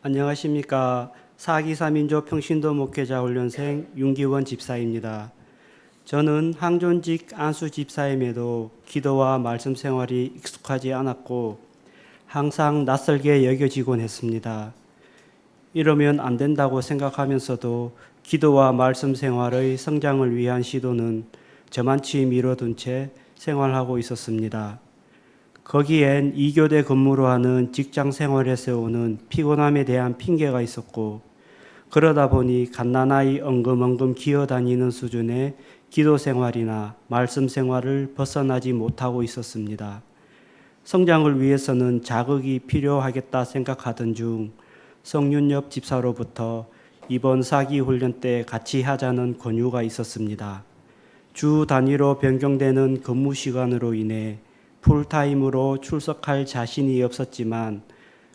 안녕하십니까. 4기 3인조 평신도 목회자 훈련생 윤기원 집사입니다. 저는 항존직 안수 집사임에도 기도와 말씀 생활이 익숙하지 않았고 항상 낯설게 여겨지곤 했습니다. 이러면 안 된다고 생각하면서도 기도와 말씀 생활의 성장을 위한 시도는 저만치 미뤄둔 채 생활하고 있었습니다. 거기엔 2교대 근무로 하는 직장 생활에서 오는 피곤함에 대한 핑계가 있었고, 그러다 보니 갓난아이 엉금엉금 기어다니는 수준의 기도 생활이나 말씀 생활을 벗어나지 못하고 있었습니다. 성장을 위해서는 자극이 필요하겠다 생각하던 중 성윤엽 집사로부터 이번 4기 훈련 때 같이 하자는 권유가 있었습니다. 주 단위로 변경되는 근무 시간으로 인해 풀타임으로 출석할 자신이 없었지만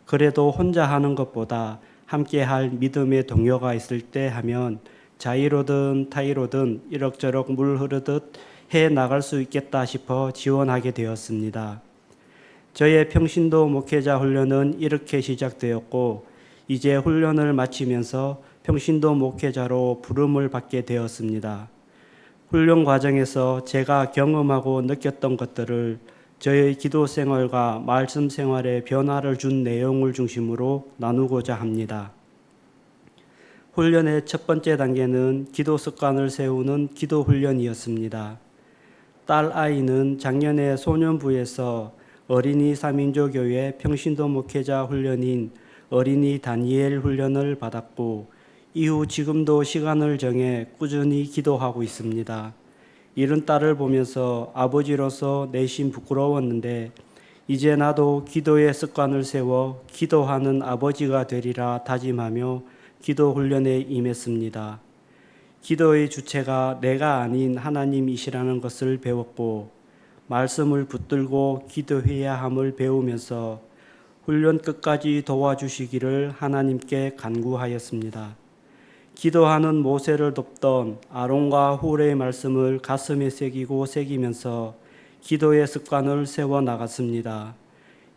그래도 혼자 하는 것보다 함께 할 믿음의 동료가 있을 때 하면 자의로든 타의로든 이럭저럭 물 흐르듯 해 나갈 수 있겠다 싶어 지원하게 되었습니다. 저의 평신도 목회자 훈련은 이렇게 시작되었고 이제 훈련을 마치면서 평신도 목회자로 부름을 받게 되었습니다. 훈련 과정에서 제가 경험하고 느꼈던 것들을 저의 기도 생활과 말씀 생활에 변화를 준 내용을 중심으로 나누고자 합니다. 훈련의 첫 번째 단계는 기도 습관을 세우는 기도 훈련이었습니다. 딸 아이는 작년에 소년부에서 어린이 3인조 교회 평신도 목회자 훈련인 어린이 다니엘 훈련을 받았고 이후 지금도 시간을 정해 꾸준히 기도하고 있습니다. 이런 딸을 보면서 아버지로서 내심 부끄러웠는데 이제 나도 기도의 습관을 세워 기도하는 아버지가 되리라 다짐하며 기도 훈련에 임했습니다. 기도의 주체가 내가 아닌 하나님이시라는 것을 배웠고 말씀을 붙들고 기도해야 함을 배우면서 훈련 끝까지 도와주시기를 하나님께 간구하였습니다. 기도하는 모세를 돕던 아론과 훌의 말씀을 가슴에 새기면서 기도의 습관을 세워 나갔습니다.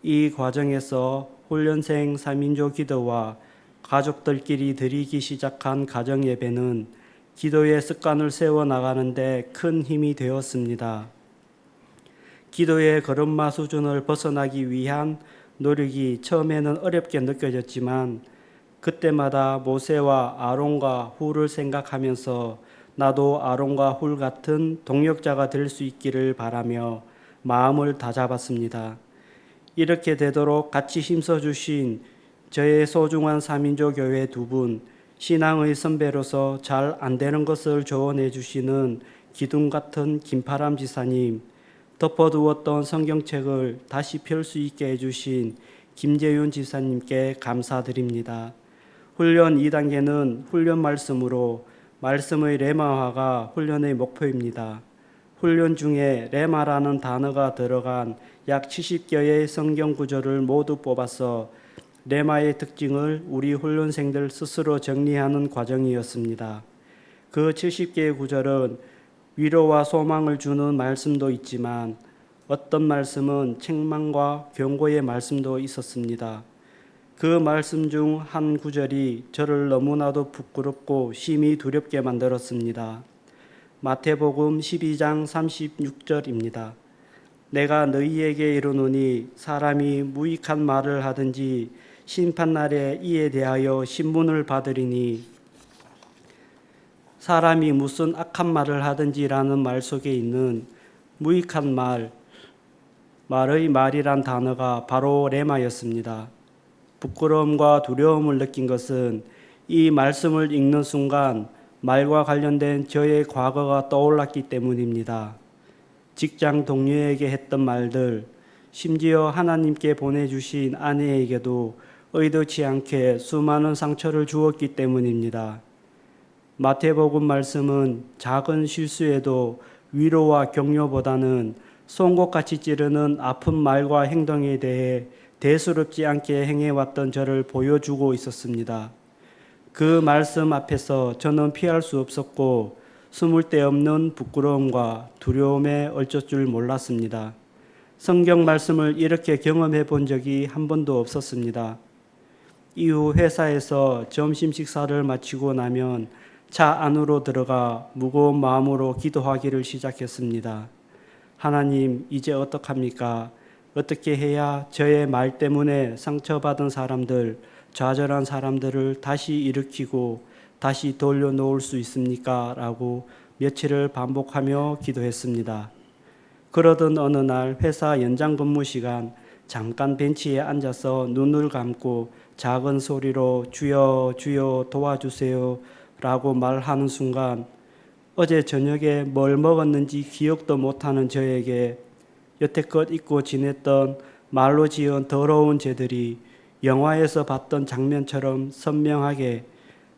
이 과정에서 훈련생 3인조 기도와 가족들끼리 드리기 시작한 가정 예배는 기도의 습관을 세워 나가는데 큰 힘이 되었습니다. 기도의 걸음마 수준을 벗어나기 위한 노력이 처음에는 어렵게 느껴졌지만 그때마다 모세와 아론과 훌을 생각하면서 나도 아론과 훌 같은 동역자가 될 수 있기를 바라며 마음을 다잡았습니다. 이렇게 되도록 같이 힘써주신 저의 소중한 3인조 교회 두 분, 신앙의 선배로서 잘 안 되는 것을 조언해 주시는 기둥 같은 김파람 지사님, 덮어두었던 성경책을 다시 펼 수 있게 해주신 김재윤 지사님께 감사드립니다. 훈련 2단계는 훈련 말씀으로 말씀의 레마화가 훈련의 목표입니다. 훈련 중에 레마라는 단어가 들어간 약 70개의 성경 구절을 모두 뽑아서 레마의 특징을 우리 훈련생들 스스로 정리하는 과정이었습니다. 그 70개의 구절은 위로와 소망을 주는 말씀도 있지만 어떤 말씀은 책망과 경고의 말씀도 있었습니다. 그 말씀 중 한 구절이 저를 너무나도 부끄럽고 심히 두렵게 만들었습니다. 마태복음 12장 36절입니다. 내가 너희에게 이르노니 사람이 무익한 말을 하든지 심판날에 이에 대하여 신문을 받으리니 사람이 무슨 악한 말을 하든지라는 말 속에 있는 무익한 말의 말이란 단어가 바로 레마였습니다. 부끄러움과 두려움을 느낀 것은 이 말씀을 읽는 순간 말과 관련된 저의 과거가 떠올랐기 때문입니다. 직장 동료에게 했던 말들, 심지어 하나님께 보내주신 아내에게도 의도치 않게 수많은 상처를 주었기 때문입니다. 마태복음 말씀은 작은 실수에도 위로와 격려보다는 송곳같이 찌르는 아픈 말과 행동에 대해 대수롭지 않게 행해왔던 저를 보여주고 있었습니다. 그 말씀 앞에서 저는 피할 수 없었고 숨을 데 없는 부끄러움과 두려움에 얼쩔 줄 몰랐습니다. 성경 말씀을 이렇게 경험해 본 적이 한 번도 없었습니다. 이후 회사에서 점심 식사를 마치고 나면 차 안으로 들어가 무거운 마음으로 기도하기를 시작했습니다. 하나님, 이제 어떡합니까? 어떻게 해야 저의 말 때문에 상처받은 사람들, 좌절한 사람들을 다시 일으키고 다시 돌려놓을 수 있습니까? 라고 며칠을 반복하며 기도했습니다. 그러던 어느 날 회사 연장 근무 시간 잠깐 벤치에 앉아서 눈을 감고 작은 소리로 주여 주여 도와주세요 라고 말하는 순간 어제 저녁에 뭘 먹었는지 기억도 못하는 저에게 여태껏 잊고 지냈던 말로 지은 더러운 죄들이 영화에서 봤던 장면처럼 선명하게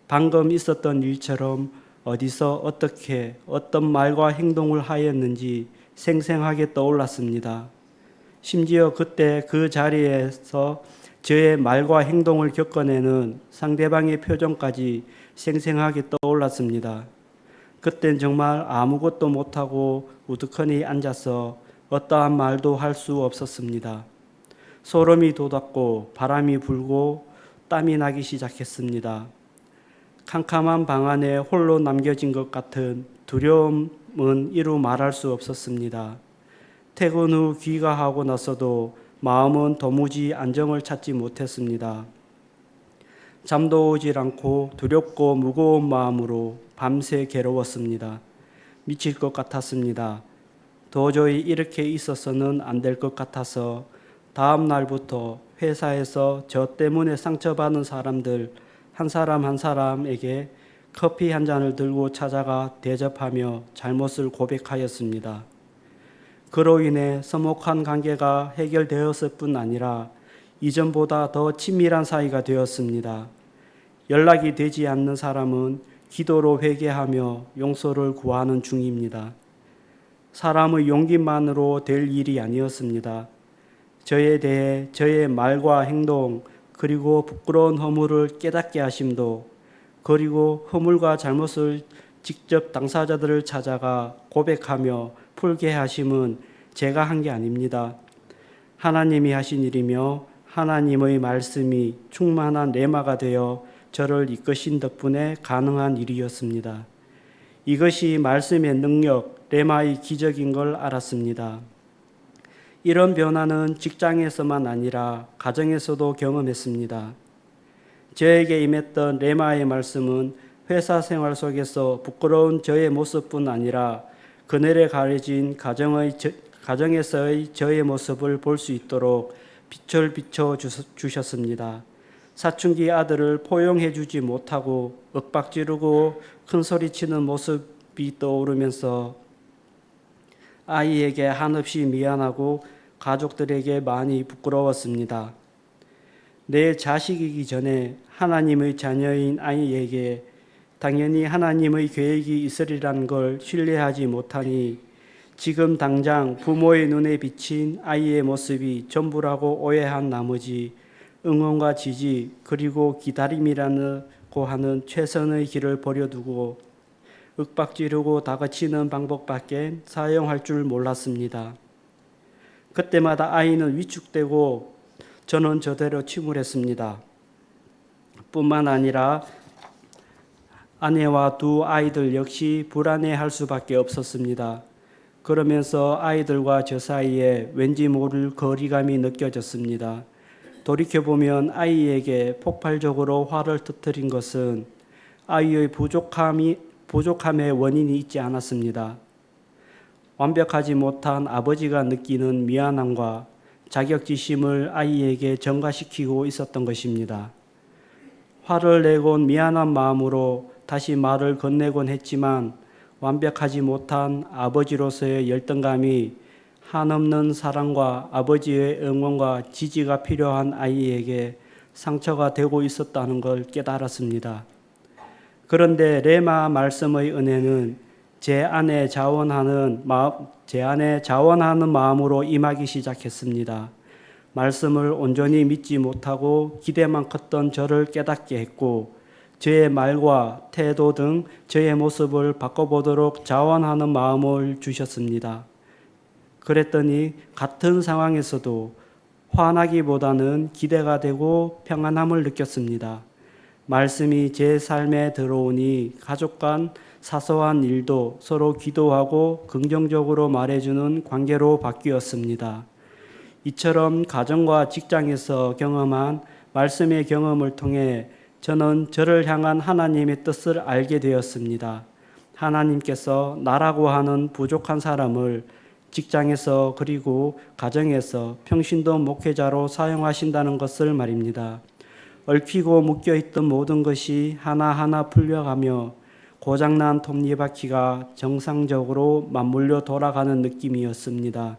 방금 있었던 일처럼 어디서 어떻게 어떤 말과 행동을 하였는지 생생하게 떠올랐습니다. 심지어 그때 그 자리에서 저의 말과 행동을 겪어내는 상대방의 표정까지 생생하게 떠올랐습니다. 그땐 정말 아무것도 못하고 우두커니 앉아서 어떠한 말도 할 수 없었습니다. 소름이 돋았고 바람이 불고 땀이 나기 시작했습니다. 캄캄한 방 안에 홀로 남겨진 것 같은 두려움은 이루 말할 수 없었습니다. 퇴근 후 귀가하고 나서도 마음은 도무지 안정을 찾지 못했습니다. 잠도 오질 않고 두렵고 무거운 마음으로 밤새 괴로웠습니다. 미칠 것 같았습니다. 도저히 이렇게 있어서는 안 될 것 같아서 다음 날부터 회사에서 저 때문에 상처받은 사람들 한 사람 한 사람에게 커피 한 잔을 들고 찾아가 대접하며 잘못을 고백하였습니다. 그로 인해 서먹한 관계가 해결되었을 뿐 아니라 이전보다 더 친밀한 사이가 되었습니다. 연락이 되지 않는 사람은 기도로 회개하며 용서를 구하는 중입니다. 사람의 용기만으로 될 일이 아니었습니다. 저에 대해 저의 말과 행동 그리고 부끄러운 허물을 깨닫게 하심도 그리고 허물과 잘못을 직접 당사자들을 찾아가 고백하며 풀게 하심은 제가 한 게 아닙니다. 하나님이 하신 일이며 하나님의 말씀이 충만한 레마가 되어 저를 이끄신 덕분에 가능한 일이었습니다. 이것이 말씀의 능력, 레마의 기적인 걸 알았습니다. 이런 변화는 직장에서만 아니라 가정에서도 경험했습니다. 저에게 임했던 레마의 말씀은 회사 생활 속에서 부끄러운 저의 모습뿐 아니라 그늘에 가려진 가정에서의 저의 모습을 볼 수 있도록 빛을 비춰 주셨습니다. 사춘기 아들을 포용해 주지 못하고 윽박지르고 큰소리치는 모습이 떠오르면서 아이에게 한없이 미안하고 가족들에게 많이 부끄러웠습니다. 내 자식이기 전에 하나님의 자녀인 아이에게 당연히 하나님의 계획이 있으리라는 걸 신뢰하지 못하니 지금 당장 부모의 눈에 비친 아이의 모습이 전부라고 오해한 나머지 응원과 지지 그리고 기다림이라고 하는 최선의 길을 버려두고 윽박지르고 다그치는 방법밖에 사용할 줄 몰랐습니다. 그때마다 아이는 위축되고 저는 저대로 침울했습니다. 뿐만 아니라 아내와 두 아이들 역시 불안해할 수밖에 없었습니다. 그러면서 아이들과 저 사이에 왠지 모를 거리감이 느껴졌습니다. 돌이켜보면 아이에게 폭발적으로 화를 터뜨린 것은 아이의 부족함의 원인이 있지 않았습니다. 완벽하지 못한 아버지가 느끼는 미안함과 자격지심을 아이에게 전가시키고 있었던 것입니다. 화를 내곤 미안한 마음으로 다시 말을 건네곤 했지만 완벽하지 못한 아버지로서의 열등감이 한없는 사랑과 아버지의 응원과 지지가 필요한 아이에게 상처가 되고 있었다는 걸 깨달았습니다. 그런데 레마 말씀의 은혜는 제 안에 자원하는 마음으로 임하기 시작했습니다. 말씀을 온전히 믿지 못하고 기대만 컸던 저를 깨닫게 했고 저의 말과 태도 등 저의 모습을 바꿔보도록 자원하는 마음을 주셨습니다. 그랬더니 같은 상황에서도 화나기보다는 기대가 되고 평안함을 느꼈습니다. 말씀이 제 삶에 들어오니 가족 간 사소한 일도 서로 기도하고 긍정적으로 말해주는 관계로 바뀌었습니다. 이처럼 가정과 직장에서 경험한 말씀의 경험을 통해 저는 저를 향한 하나님의 뜻을 알게 되었습니다. 하나님께서 나라고 하는 부족한 사람을 직장에서 그리고 가정에서 평신도 목회자로 사용하신다는 것을 말입니다. 얽히고 묶여있던 모든 것이 하나하나 풀려가며 고장난 톱니바퀴가 정상적으로 맞물려 돌아가는 느낌이었습니다.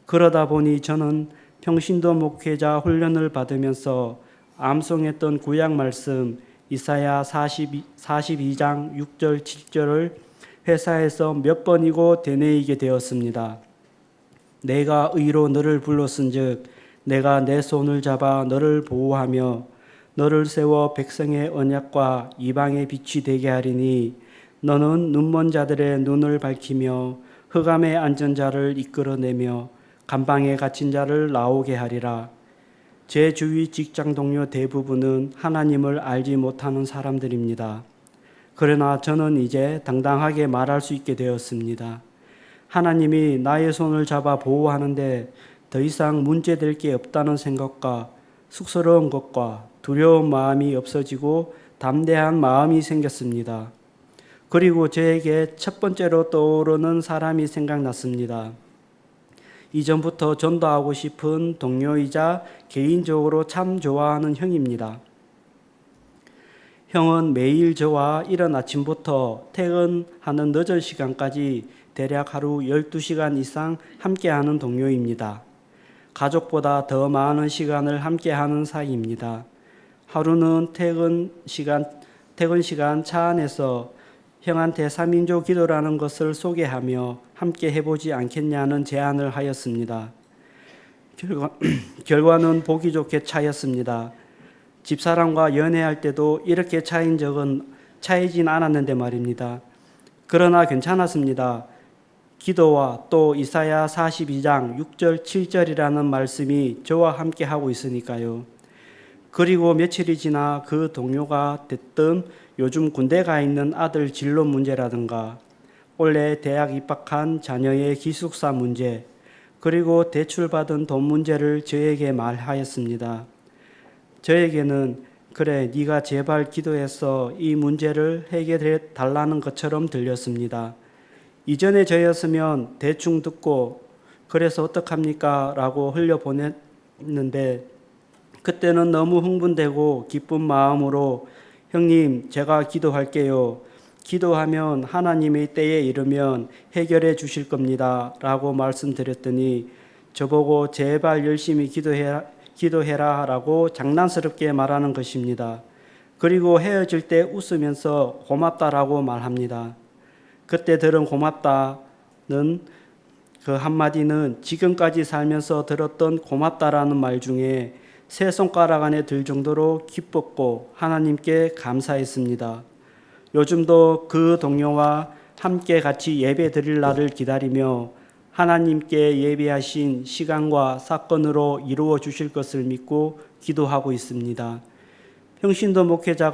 그러다 보니 저는 평신도 목회자 훈련을 받으면서 암송했던 구약 말씀 이사야 42장 6절 7절을 회사에서 몇 번이고 되뇌이게 되었습니다. 내가 의로 너를 불렀은즉 내가 내 손을 잡아 너를 보호하며 너를 세워 백성의 언약과 이방의 빛이 되게 하리니 너는 눈먼 자들의 눈을 밝히며 흑암에 앉은 자를 이끌어내며 감방에 갇힌 자를 나오게 하리라. 제 주위 직장 동료 대부분은 하나님을 알지 못하는 사람들입니다. 그러나 저는 이제 당당하게 말할 수 있게 되었습니다. 하나님이 나의 손을 잡아 보호하는데 더 이상 문제될 게 없다는 생각과 쑥스러운 것과 두려운 마음이 없어지고 담대한 마음이 생겼습니다. 그리고 저에게 첫 번째로 떠오르는 사람이 생각났습니다. 이전부터 전도하고 싶은 동료이자 개인적으로 참 좋아하는 형입니다. 형은 매일 저와 이른 아침부터 퇴근하는 늦은 시간까지 대략 하루 12시간 이상 함께하는 동료입니다. 가족보다 더 많은 시간을 함께하는 사이입니다. 하루는 퇴근 시간 차 안에서 형한테 3인조 기도라는 것을 소개하며 함께 해보지 않겠냐는 제안을 하였습니다. 결과는 보기 좋게 차였습니다. 집사람과 연애할 때도 이렇게 차이진 않았는데 말입니다. 그러나 괜찮았습니다. 기도와 또 이사야 42장 6절 7절이라는 말씀이 저와 함께 하고 있으니까요. 그리고 며칠이 지나 그 동료가 됐던 요즘 군대 가 있는 아들 진로 문제라든가 올해 대학 입학한 자녀의 기숙사 문제 그리고 대출받은 돈 문제를 저에게 말하였습니다. 저에게는 그래 네가 제발 기도해서 이 문제를 해결해 달라는 것처럼 들렸습니다. 이전에 저였으면 대충 듣고 그래서 어떡합니까? 라고 흘려보냈는데 그때는 너무 흥분되고 기쁜 마음으로 형님 제가 기도할게요. 기도하면 하나님의 때에 이르면 해결해 주실 겁니다. 라고 말씀드렸더니 저보고 제발 열심히 기도해라 라고 장난스럽게 말하는 것입니다. 그리고 헤어질 때 웃으면서 고맙다라고 말합니다. 그때 들은 고맙다는 그 한마디는 지금까지 살면서 들었던 고맙다라는 말 중에 세 손가락 안에 들 정도로 기뻤고 하나님께 감사했습니다. 요즘도 그 동료와 함께 같이 예배 드릴 날을 기다리며 하나님께 예배하신 시간과 사건으로 이루어 주실 것을 믿고 기도하고 있습니다. 평신도 목회자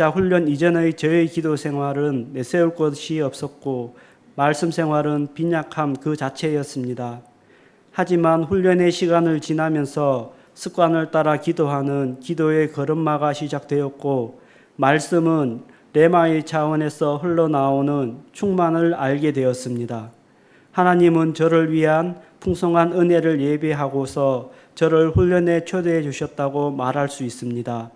훈련 이전의 저의 기도 생활은 내세울 것이 없었고 말씀 생활은 빈약함 그 자체였습니다. 하지만 훈련의 시간을 지나면서 습관을 따라 기도하는 기도의 걸음마가 시작되었고 말씀은 레마의 차원에서 흘러나오는 충만을 알게 되었습니다. 하나님은 저를 위한 풍성한 은혜를 예비하고서 저를 훈련에 초대해 주셨다고 말할 수 있습니다.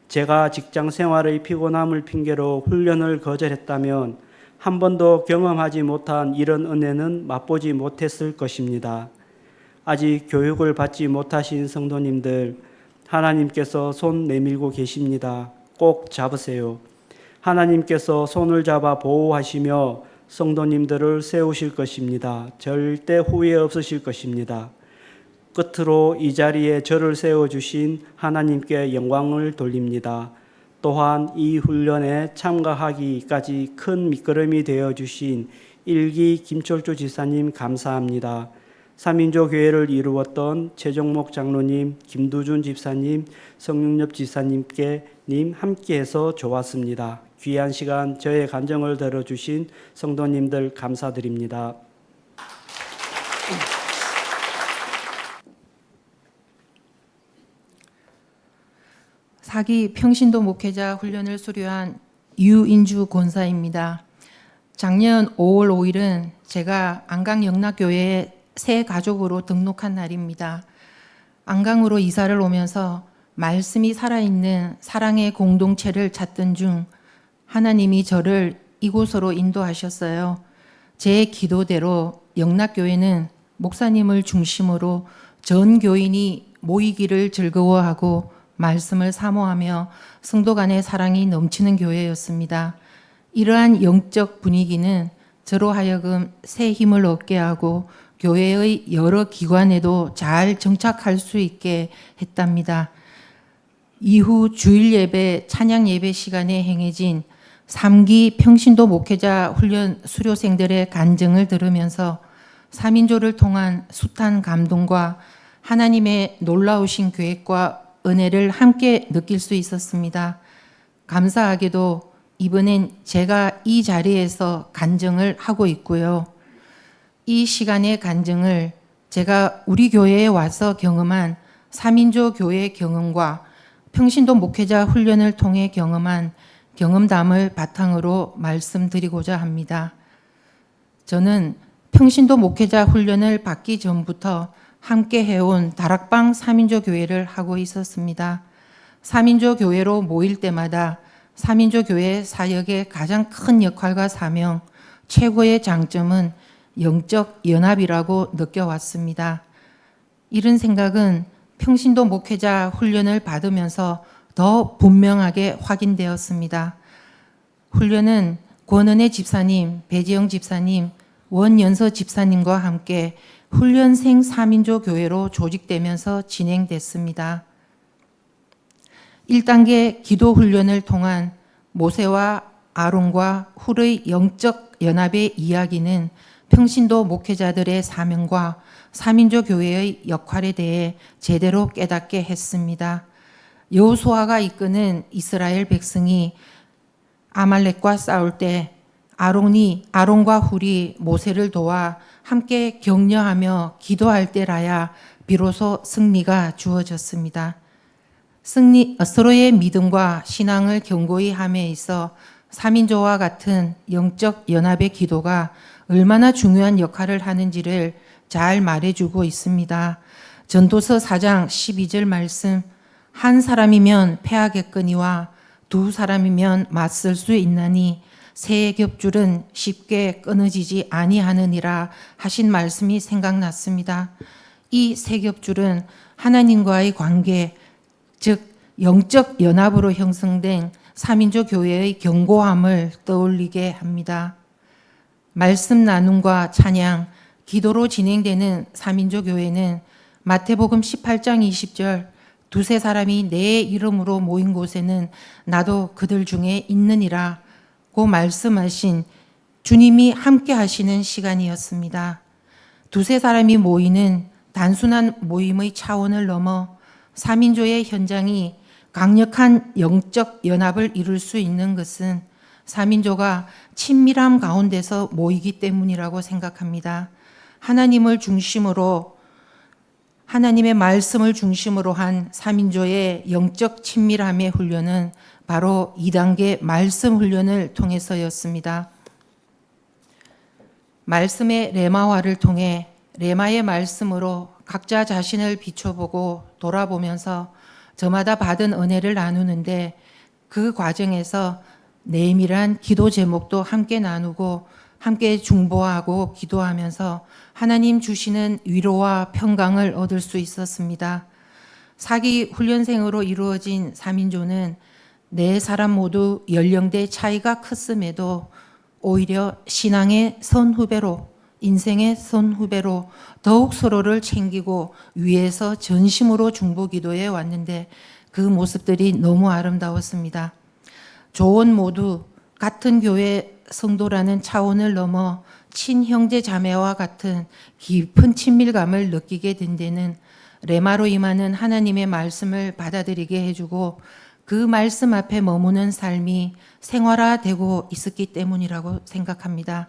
제가 직장 생활의 피곤함을 핑계로 훈련을 거절했다면 한 번도 경험하지 못한 이런 은혜는 맛보지 못했을 것입니다. 아직 교육을 받지 못하신 성도님들, 하나님께서 손 내밀고 계십니다. 꼭 잡으세요. 하나님께서 손을 잡아 보호하시며 성도님들을 세우실 것입니다. 절대 후회 없으실 것입니다. 끝으로 이 자리에 저를 세워주신 하나님께 영광을 돌립니다. 또한 이 훈련에 참가하기까지 큰 밑거름이 되어주신 일기 김철주 지사님 감사합니다. 삼인조 교회를 이루었던 최종목 장로님, 김두준 집사님, 성육엽 집사님께 함께해서 좋았습니다. 귀한 시간 저의 간증을 들어주신 성도님들 감사드립니다. 사기 평신도 목회자 훈련을 수료한 유인주 권사입니다. 작년 5월 5일은 제가 안강 영락교회에 새 가족으로 등록한 날입니다. 안강으로 이사를 오면서 말씀이 살아있는 사랑의 공동체를 찾던 중 하나님이 저를 이곳으로 인도하셨어요. 제 기도대로 영락교회는 목사님을 중심으로 전 교인이 모이기를 즐거워하고 말씀을 사모하며 성도 간의 사랑이 넘치는 교회였습니다. 이러한 영적 분위기는 저로 하여금 새 힘을 얻게 하고 교회의 여러 기관에도 잘 정착할 수 있게 했답니다. 이후 주일 예배, 찬양 예배 시간에 행해진 3기 평신도 목회자 훈련 수료생들의 간증을 들으면서 3인조를 통한 숱한 감동과 하나님의 놀라우신 계획과 은혜를 함께 느낄 수 있었습니다. 감사하게도 이번엔 제가 이 자리에서 간증을 하고 있고요. 이 시간의 간증을 제가 우리 교회에 와서 경험한 3인조 교회 경험과 평신도 목회자 훈련을 통해 경험한 경험담을 바탕으로 말씀드리고자 합니다. 저는 평신도 목회자 훈련을 받기 전부터 함께 해온 다락방 3인조 교회를 하고 있었습니다. 3인조 교회로 모일 때마다 3인조 교회 사역의 가장 큰 역할과 사명, 최고의 장점은 영적 연합이라고 느껴왔습니다. 이런 생각은 평신도 목회자 훈련을 받으면서 더 분명하게 확인되었습니다. 훈련은 권은혜 집사님, 배지영 집사님, 원연서 집사님과 함께 훈련생 3인조 교회로 조직되면서 진행됐습니다. 1단계 기도 훈련을 통한 모세와 아론과 훌의 영적 연합의 이야기는 평신도 목회자들의 사명과 3인조 교회의 역할에 대해 제대로 깨닫게 했습니다. 여호수아가 이끄는 이스라엘 백성이 아말렉과 싸울 때 아론과 훌이 모세를 도와 함께 격려하며 기도할 때라야 비로소 승리가 주어졌습니다. 서로의 믿음과 신앙을 견고히 함에 있어 3인조와 같은 영적 연합의 기도가 얼마나 중요한 역할을 하는지를 잘 말해주고 있습니다. 전도서 4장 12절 말씀, 한 사람이면 패하겠거니와 두 사람이면 맞설 수 있나니 새 겹줄은 쉽게 끊어지지 아니하느니라 하신 말씀이 생각났습니다. 이 새 겹줄은 하나님과의 관계, 즉 영적 연합으로 형성된 3인조 교회의 견고함을 떠올리게 합니다. 말씀 나눔과 찬양, 기도로 진행되는 3인조 교회는 마태복음 18장 20절 두세 사람이 내 이름으로 모인 곳에는 나도 그들 중에 있느니라 고 말씀하신 주님이 함께 하시는 시간이었습니다. 두세 사람이 모이는 단순한 모임의 차원을 넘어 3인조의 현장이 강력한 영적 연합을 이룰 수 있는 것은 3인조가 친밀함 가운데서 모이기 때문이라고 생각합니다. 하나님을 중심으로 하나님의 말씀을 중심으로 한 3인조의 영적 친밀함의 훈련은 바로 2단계 말씀 훈련을 통해서였습니다. 말씀의 레마화를 통해 레마의 말씀으로 각자 자신을 비춰보고 돌아보면서 저마다 받은 은혜를 나누는데 그 과정에서 내밀한 기도 제목도 함께 나누고 함께 중보하고 기도하면서 하나님 주시는 위로와 평강을 얻을 수 있었습니다. 사기 훈련생으로 이루어진 3인조는 네 사람 모두 연령대 차이가 컸음에도 오히려 신앙의 선후배로, 인생의 선후배로 더욱 서로를 챙기고 위에서 전심으로 중보기도해 왔는데 그 모습들이 너무 아름다웠습니다. 조원 모두 같은 교회 성도라는 차원을 넘어 친형제 자매와 같은 깊은 친밀감을 느끼게 된 데는 레마로 임하는 하나님의 말씀을 받아들이게 해주고 그 말씀 앞에 머무는 삶이 생활화되고 있었기 때문이라고 생각합니다.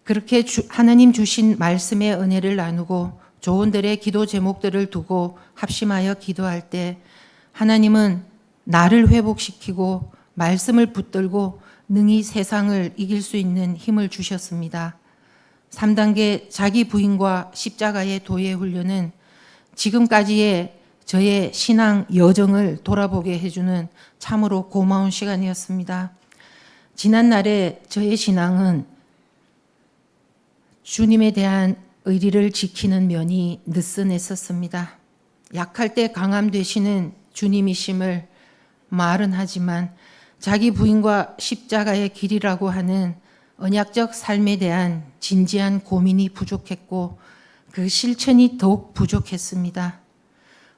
그렇게 하나님 주신 말씀의 은혜를 나누고 조언들의 기도 제목들을 두고 합심하여 기도할 때 하나님은 나를 회복시키고 말씀을 붙들고 능히 세상을 이길 수 있는 힘을 주셨습니다. 3단계 자기 부인과 십자가의 도의 훈련은 지금까지의 저의 신앙 여정을 돌아보게 해주는 참으로 고마운 시간이었습니다. 지난날에 저의 신앙은 주님에 대한 의리를 지키는 면이 느슨했었습니다. 약할 때 강함 되시는 주님이심을 말은 하지만 자기 부인과 십자가의 길이라고 하는 언약적 삶에 대한 진지한 고민이 부족했고 그 실천이 더욱 부족했습니다.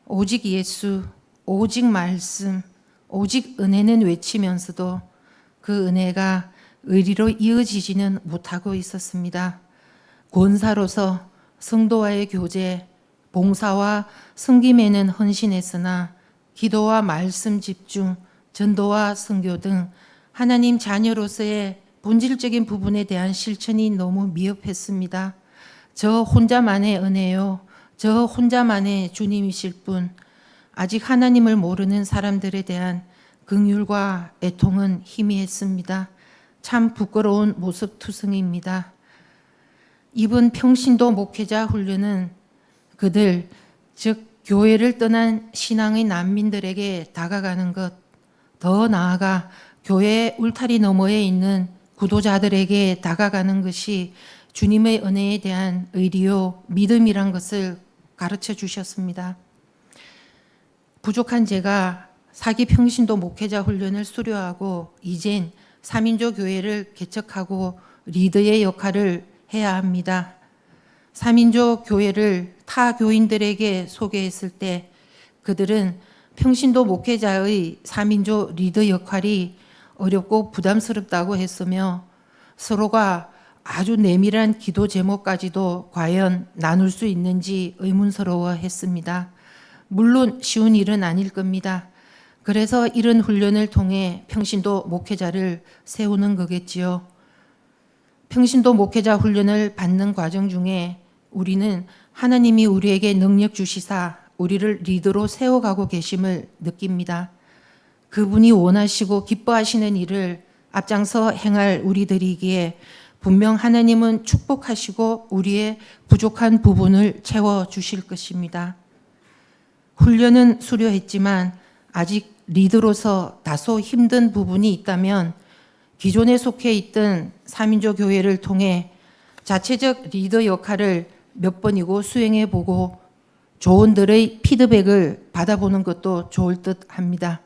오직 예수, 오직 말씀, 오직 은혜는 외치면서도 그 은혜가 의리로 이어지지는 못하고 있었습니다. 권사로서 성도와의 교제, 봉사와 섬김에는 헌신했으나 기도와 말씀 집중, 전도와 선교 등 하나님 자녀로서의 본질적인 부분에 대한 실천이 너무 미흡했습니다. 저 혼자만의 은혜요, 저 혼자만의 주님이실 뿐 아직 하나님을 모르는 사람들에 대한 긍휼과 애통은 희미했습니다. 참 부끄러운 모습 투성입니다. 이번 평신도 목회자 훈련은 그들, 즉 교회를 떠난 신앙의 난민들에게 다가가는 것, 더 나아가 교회의 울타리 너머에 있는 구도자들에게 다가가는 것이 주님의 은혜에 대한 의리요, 믿음이란 것을 가르쳐 주셨습니다. 부족한 제가 사기 평신도 목회자 훈련을 수료하고 이젠 3인조 교회를 개척하고 리더의 역할을 해야 합니다. 3인조 교회를 타 교인들에게 소개했을 때 그들은 평신도 목회자의 3인조 리더 역할이 어렵고 부담스럽다고 했으며 서로가 아주 내밀한 기도 제목까지도 과연 나눌 수 있는지 의문스러워 했습니다. 물론 쉬운 일은 아닐 겁니다. 그래서 이런 훈련을 통해 평신도 목회자를 세우는 거겠지요. 평신도 목회자 훈련을 받는 과정 중에 우리는 하나님이 우리에게 능력 주시사 우리를 리더로 세워가고 계심을 느낍니다. 그분이 원하시고 기뻐하시는 일을 앞장서 행할 우리들이기에 분명 하나님은 축복하시고 우리의 부족한 부분을 채워주실 것입니다. 훈련은 수료했지만 아직 리더로서 다소 힘든 부분이 있다면 기존에 속해 있던 3인조 교회를 통해 자체적 리더 역할을 몇 번이고 수행해 보고 조언들의 피드백을 받아보는 것도 좋을 듯 합니다.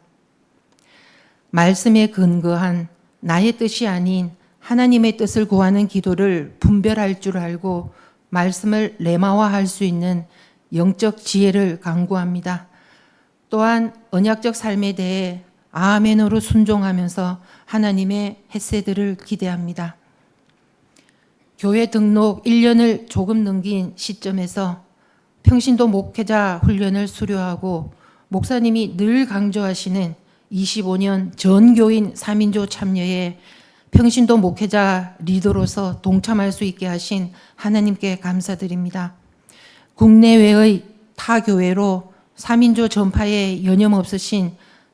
말씀에 근거한 나의 뜻이 아닌 하나님의 뜻을 구하는 기도를 분별할 줄 알고 말씀을 레마화할 수 있는 영적 지혜를 강구합니다. 또한 언약적 삶에 대해 아멘으로 순종하면서 하나님의 헤세드를 기대합니다. 교회 등록 1년을 조금 넘긴 시점에서 평신도 목회자 훈련을 수료하고 목사님이 늘 강조하시는 25년 전교인 3인조 참여에 평신도 목회자 리더로서 동참할 수 있게 하신 하나님께 감사드립니다. 국내외의 타 교회로 3인조 전파에 여념 없으신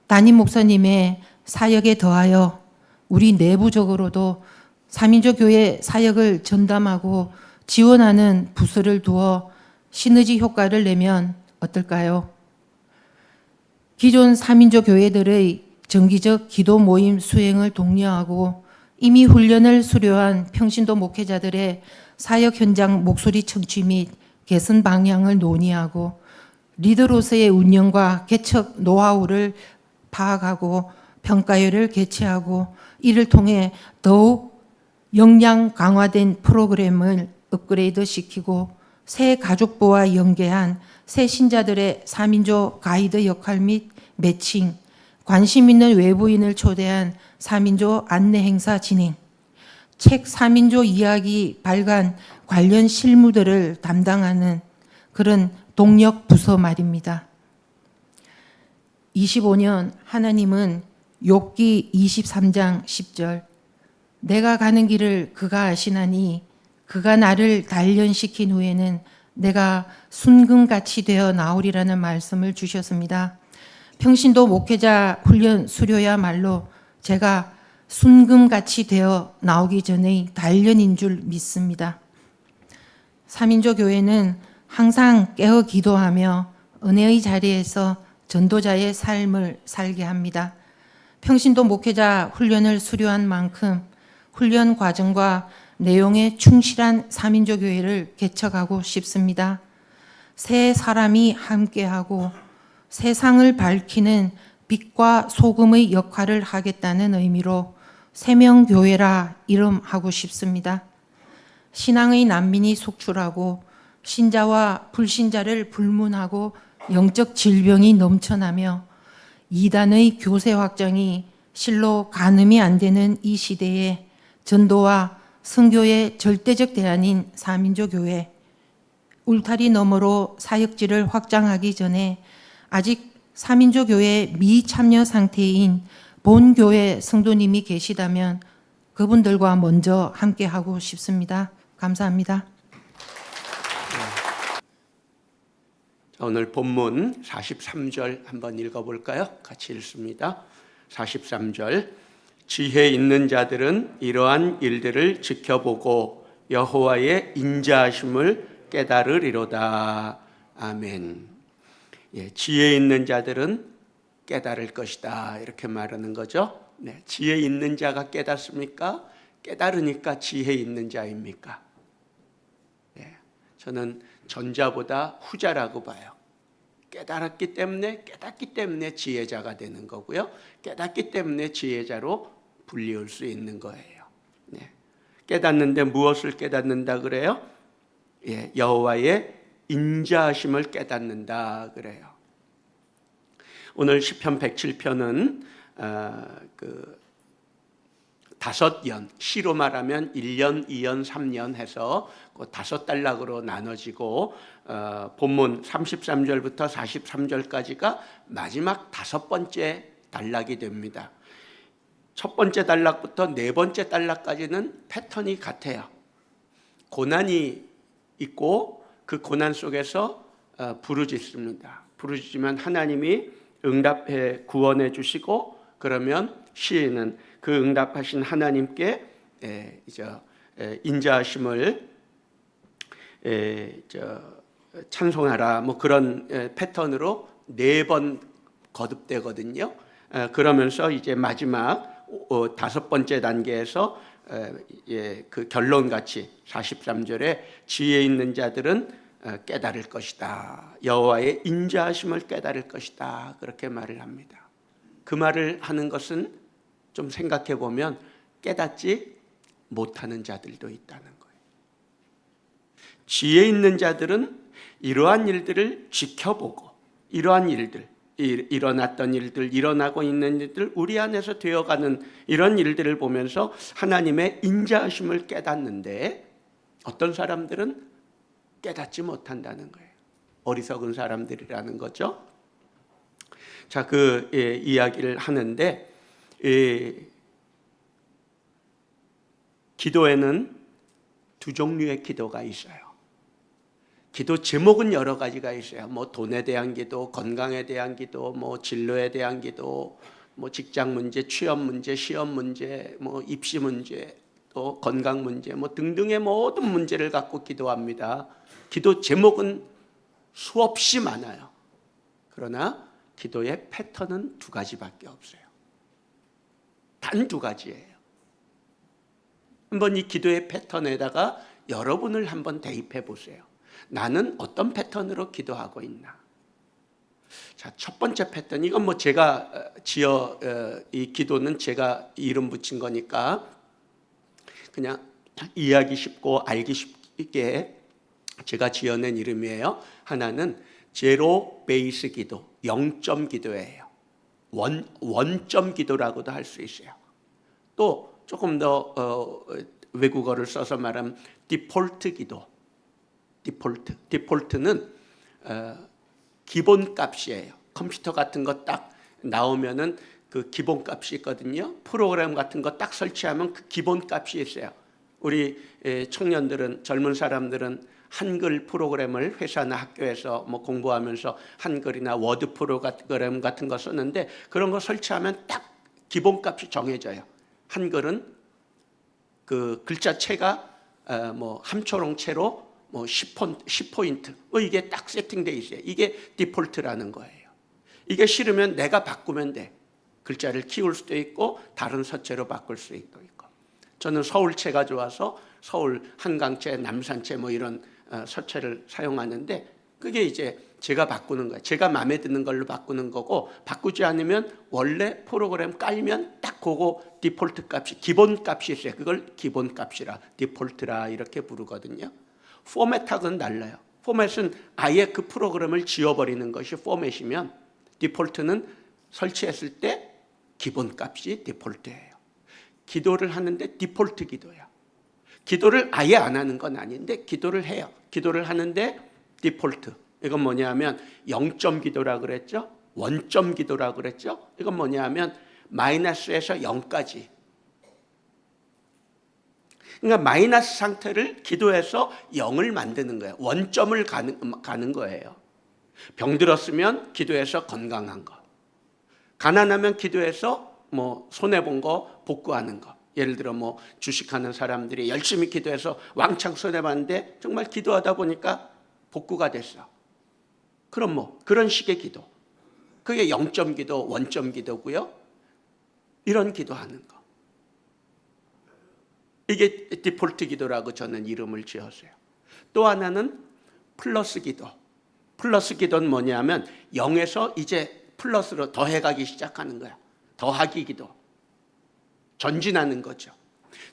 담임 목사님의 사역에 더하여 우리 내부적으로도 3인조 교회 사역을 전담하고 지원하는 부서를 두어 시너지 효과를 내면 어떨까요? 기존 3인조 교회들의 정기적 기도 모임 수행을 독려하고 이미 훈련을 수료한 평신도 목회자들의 사역 현장 목소리 청취 및 개선 방향을 논의하고 리더로서의 운영과 개척 노하우를 파악하고 평가회를 개최하고 이를 통해 더욱 역량 강화된 프로그램을 업그레이드 시키고 새 가족부와 연계한 새 신자들의 3인조 가이드 역할 및 매칭, 관심 있는 외부인을 초대한 3인조 안내 행사 진행, 책 3인조 이야기 발간 관련 실무들을 담당하는 그런 동력 부서 말입니다. 25년 하나님은 욥기 23장 10절 내가 가는 길을 그가 아시나니 그가 나를 단련시킨 후에는 내가 순금같이 되어 나오리라는 말씀을 주셨습니다. 평신도 목회자 훈련 수료야말로 제가 순금같이 되어 나오기 전의 단련인 줄 믿습니다. 3인조 교회는 항상 깨어 기도하며 은혜의 자리에서 전도자의 삶을 살게 합니다. 평신도 목회자 훈련을 수료한 만큼 훈련 과정과 내용에 충실한 3인조 교회를 개척하고 싶습니다. 세 사람이 함께하고 세상을 밝히는 빛과 소금의 역할을 하겠다는 의미로 세명교회라 이름하고 싶습니다. 신앙의 난민이 속출하고 신자와 불신자를 불문하고 영적 질병이 넘쳐나며 이단의 교세 확장이 실로 가늠이 안 되는 이 시대에 전도와 선교의 절대적 대안인 3인조 교회, 울타리 너머로 사역지를 확장하기 전에 아직 3인조 교회 미참여 상태인 본교회 성도님이 계시다면 그분들과 먼저 함께하고 싶습니다. 감사합니다. 오늘 본문 43절 한번 읽어볼까요? 같이 읽습니다. 43절 지혜 있는 자들은 이러한 일들을 지켜보고 여호와의 인자하심을 깨달으리로다. 아멘. 지혜 있는 자들은 깨달을 것이다 이렇게 말하는 거죠. 지혜 있는 자가 깨닫습니까? 깨달으니까 지혜 있는 자입니까? 저는 전자보다 후자라고 봐요. 깨달기 때문에 지혜자가 되는 거고요. 깨닫기 때문에 지혜자로 불리울 수 있는 거예요. 깨닫는데 무엇을 깨닫는다 그래요? 여호와의 인자하심을 깨닫는다 그래요. 오늘 시편 107편은 다섯 연, 시로 말하면 1년, 2년, 3년 해서 다섯 단락으로 나눠지고 본문 33절부터 43절까지가 마지막 다섯 번째 단락이 됩니다. 첫 번째 단락부터 네 번째 단락까지는 패턴이 같아요. 고난이 있고 그 고난 속에서 부르짖습니다. 부르짖으면 하나님이 응답해 구원해 주시고 그러면 시인은 그 응답하신 하나님께 인자하심을 찬송하라 뭐 그런 패턴으로 네 번 거듭되거든요. 그러면서 이제 마지막 다섯 번째 단계에서 그 결론같이 43절에 지혜 있는 자들은 깨달을 것이다. 여호와의 인자하심을 깨달을 것이다. 그렇게 말을 합니다. 그 말을 하는 것은 좀 생각해 보면 깨닫지 못하는 자들도 있다는 거예요. 지혜 있는 자들은 이러한 일들을 지켜보고 이러한 일들, 일어났던 일들, 일어나고 있는 일들, 우리 안에서 되어가는 이런 일들을 보면서 하나님의 인자하심을 깨닫는데 어떤 사람들은 깨닫지 못한다는 거예요. 어리석은 사람들이라는 거죠. 자, 그 이야기를 하는데 기도에는 두 종류의 기도가 있어요. 기도 제목은 여러 가지가 있어요. 뭐 돈에 대한 기도, 건강에 대한 기도, 뭐 진로에 대한 기도, 뭐 직장 문제, 취업 문제, 시험 문제, 뭐 입시 문제, 또 건강 문제, 뭐 등등의 모든 문제를 갖고 기도합니다. 기도 제목은 수없이 많아요. 그러나 기도의 패턴은 두 가지밖에 없어요. 단 두 가지예요. 한번 이 기도의 패턴에다가 여러분을 한번 대입해 보세요. 나는 어떤 패턴으로 기도하고 있나? 자, 첫 번째 패턴, 이건 뭐 제가 이 기도는 제가 이름 붙인 거니까 그냥 이해하기 쉽고 알기 쉽게 제가 지어낸 이름이에요. 하나는 제로 베이스 기도, 0점 기도예요. 원점 기도라고도 할 수 있어요. 또 조금 더 외국어를 써서 말하면 디폴트 기도. 디폴트는 기본값이에요. 컴퓨터 같은 거 딱 나오면은 그 기본값이 있거든요. 프로그램 같은 거 딱 설치하면 그 기본값이 있어요. 우리 청년들은, 젊은 사람들은 한글 프로그램을 회사나 학교에서 뭐 공부하면서 한글이나 워드 프로그램 같은 거 썼는데, 그런 거 설치하면 딱 기본값이 정해져요. 한글은 그 글자체가 뭐 함초롱체로 뭐 10포인트 이게 딱 세팅돼 있어요. 이게 디폴트라는 거예요. 이게 싫으면 내가 바꾸면 돼. 글자를 키울 수도 있고 다른 서체로 바꿀 수 있고. 저는 서울체가 좋아서 서울 한강체, 남산체 뭐 이런 서체를 사용하는데, 그게 이제 제가 바꾸는 거예요. 제가 마음에 드는 걸로 바꾸는 거고, 바꾸지 않으면 원래 프로그램 깔면 딱 그거 디폴트 값이, 기본 값이 있어요. 그걸 기본 값이라, 디폴트라 이렇게 부르거든요. 포맷하고는 달라요. 포맷은 아예 그 프로그램을 지워버리는 것이 포맷이면, 디폴트는 설치했을 때 기본 값이 디폴트예요. 기도를 하는데 디폴트 기도야. 기도를 아예 안 하는 건 아닌데 기도를 해요. 기도를 하는데 디폴트. 이건 뭐냐면 0점 기도라 그랬죠. 원점 기도라 그랬죠. 이건 뭐냐면 마이너스에서 0까지. 그러니까 마이너스 상태를 기도해서 0을 만드는 거예요. 원점을 가는 거예요. 병들었으면 기도해서 건강한 거. 가난하면 기도해서 뭐 손해본 거 복구하는 거. 예를 들어 뭐 주식하는 사람들이 열심히 기도해서 왕창 손해봤는데 정말 기도하다 보니까 복구가 됐어. 그럼 뭐 그런 식의 기도. 그게 0점 기도, 원점 기도고요. 이런 기도하는 거. 이게 디폴트 기도라고 저는 이름을 지었어요. 또 하나는 플러스 기도. 플러스 기도는 뭐냐면 0에서 이제 플러스로 더해가기 시작하는 거야. 더하기 기도. 전진하는 거죠.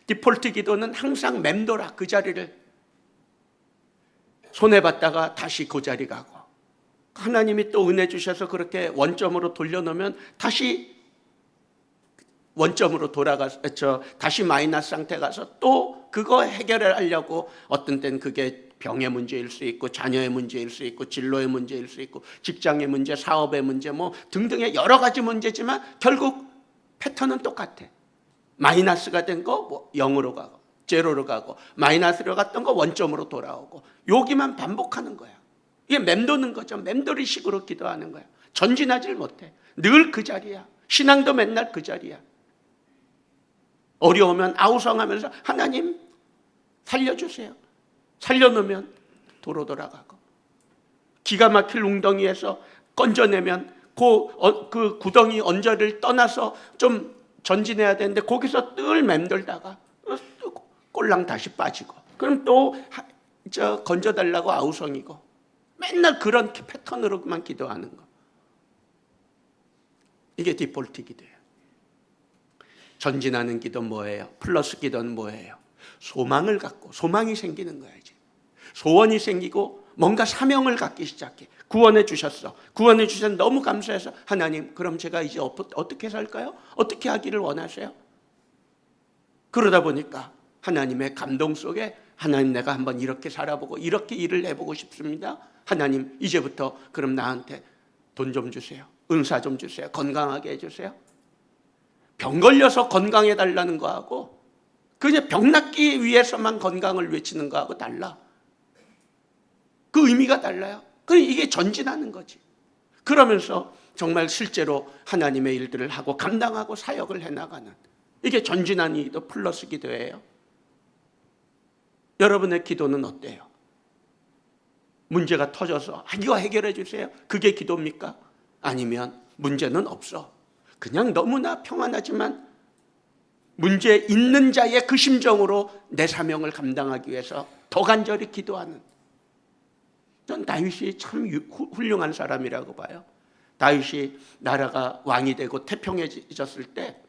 디폴트 기도는 항상 맴돌아. 그 자리를 손해봤다가 다시 그 자리 가고, 하나님이 또 은혜 주셔서 그렇게 원점으로 돌려놓으면 다시 원점으로 돌아가서 다시 마이너스 상태 가서 또 그거 해결을 하려고, 어떤 때는 그게 병의 문제일 수 있고 자녀의 문제일 수 있고 진로의 문제일 수 있고 직장의 문제, 사업의 문제 뭐 등등의 여러 가지 문제지만 결국 패턴은 똑같아. 마이너스가 된 거 뭐 0으로 가고 제로로 가고, 마이너스로 갔던 거 원점으로 돌아오고, 여기만 반복하는 거야. 이게 맴도는 거죠. 맴돌이 식으로 기도하는 거야. 전진하질 못해. 늘 그 자리야. 신앙도 맨날 그 자리야. 어려우면 아우성하면서 하나님 살려주세요. 살려놓으면 도로 돌아가고, 기가 막힐 웅덩이에서 건져내면 그 구덩이 언저리를 떠나서 좀 전진해야 되는데 거기서 늘 맴돌다가 꼴랑 다시 빠지고, 그럼 또 건져달라고 아우성이고, 맨날 그런 패턴으로만 기도하는 거. 이게 디폴트 기도예요. 전진하는 기도 뭐예요? 플러스 기도는 뭐예요? 소망을 갖고, 소망이 생기는 거야. 이제 소원이 생기고 뭔가 사명을 갖기 시작해. 구원해 주셨어. 구원해 주셔서 너무 감사해서 하나님, 그럼 제가 이제 어떻게 살까요? 어떻게 하기를 원하세요? 그러다 보니까 하나님의 감동 속에, 하나님 내가 한번 이렇게 살아보고 이렇게 일을 해보고 싶습니다. 하나님 이제부터 그럼 나한테 돈 좀 주세요. 은사 좀 주세요. 건강하게 해주세요. 병 걸려서 건강해 달라는 거하고 그냥 병 낫기 위해서만 건강을 외치는 거하고 달라. 그 의미가 달라요. 그럼 이게 전진하는 거지. 그러면서 정말 실제로 하나님의 일들을 하고 감당하고 사역을 해나가는, 이게 전진하는 기도, 플러스 기도예요. 여러분의 기도는 어때요? 문제가 터져서 이거 해결해 주세요. 그게 기도입니까? 아니면 문제는 없어. 그냥 너무나 평안하지만 문제 있는 자의 그 심정으로 내 사명을 감당하기 위해서 더 간절히 기도하는. 전 다윗이 참 훌륭한 사람이라고 봐요. 다윗이 나라가 왕이 되고 태평해졌을 때